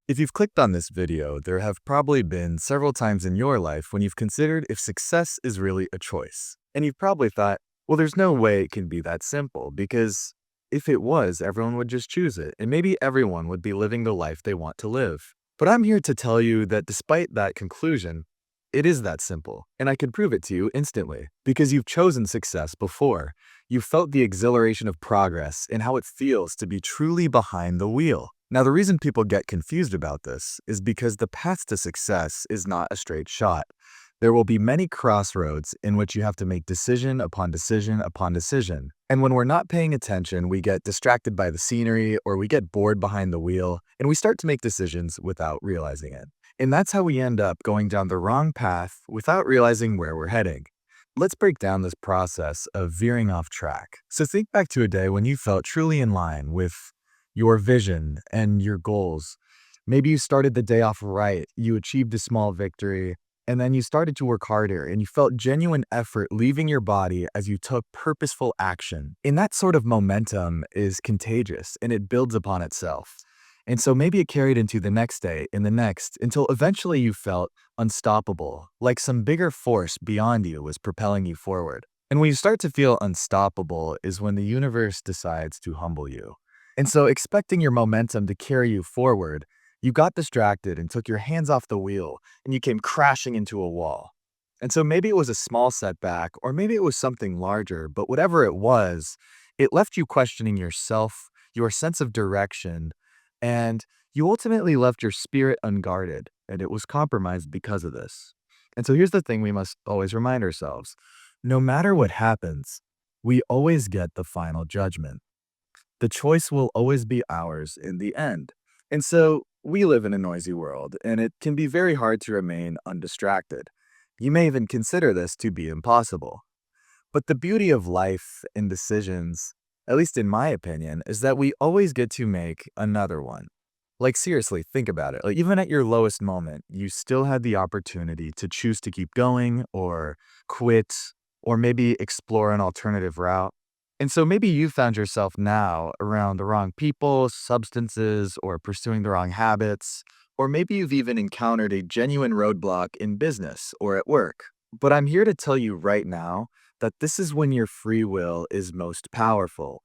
If you've clicked on this video, there have probably been several times in your life when you've considered if success is really a choice. And you've probably thought, well, there's no way it can be that simple because if it was, everyone would just choose it and maybe everyone would be living the life they want to live. But I'm here to tell you that despite that conclusion, it is that simple, and I can prove it to you instantly because you've chosen success before. You've felt the exhilaration of progress and how it feels to be truly behind the wheel. Now, the reason people get confused about this is because the path to success is not a straight shot. There will be many crossroads in which you have to make decision upon decision upon decision. And when we're not paying attention, we get distracted by the scenery or we get bored behind the wheel and we start to make decisions without realizing it. And that's how we end up going down the wrong path without realizing where we're heading. Let's break down this process of veering off track. So think back to a day when you felt truly in line with your vision and your goals. Maybe you started the day off right, you achieved a small victory, and then you started to work harder and you felt genuine effort leaving your body as you took purposeful action. And that sort of momentum is contagious and it builds upon itself. And so maybe it carried into the next day and the next until eventually you felt unstoppable, like some bigger force beyond you was propelling you forward. And when you start to feel unstoppable is when the universe decides to humble you. And so, expecting your momentum to carry you forward, you got distracted and took your hands off the wheel and you came crashing into a wall. And so, maybe it was a small setback or maybe it was something larger, but whatever it was, it left you questioning yourself, your sense of direction, and you ultimately left your spirit unguarded and it was compromised because of this. And so, here's the thing we must always remind ourselves: no matter what happens, we always get the final judgment. The choice will always be ours in the end. And so we live in a noisy world, and it can be very hard to remain undistracted. You may even consider this to be impossible. But the beauty of life and decisions, at least in my opinion, is that we always get to make another one. Like, seriously, think about it. Like, even at your lowest moment, you still had the opportunity to choose to keep going or quit or maybe explore an alternative route. And so maybe you found yourself now around the wrong people, substances, or pursuing the wrong habits. Or maybe you've even encountered a genuine roadblock in business or at work. But I'm here to tell you right now that this is when your free will is most powerful.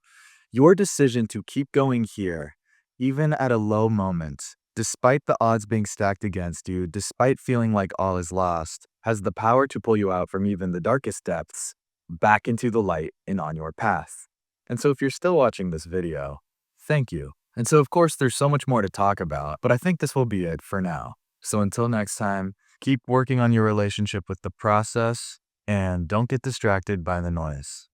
Your decision to keep going here, even at a low moment, despite the odds being stacked against you, despite feeling like all is lost, has the power to pull you out from even the darkest depths back into the light and on your path. And so if you're still watching this video, thank you. And so of course there's so much more to talk about, but I think this will be it for now. So until next time, keep working on your relationship with the process and don't get distracted by the noise.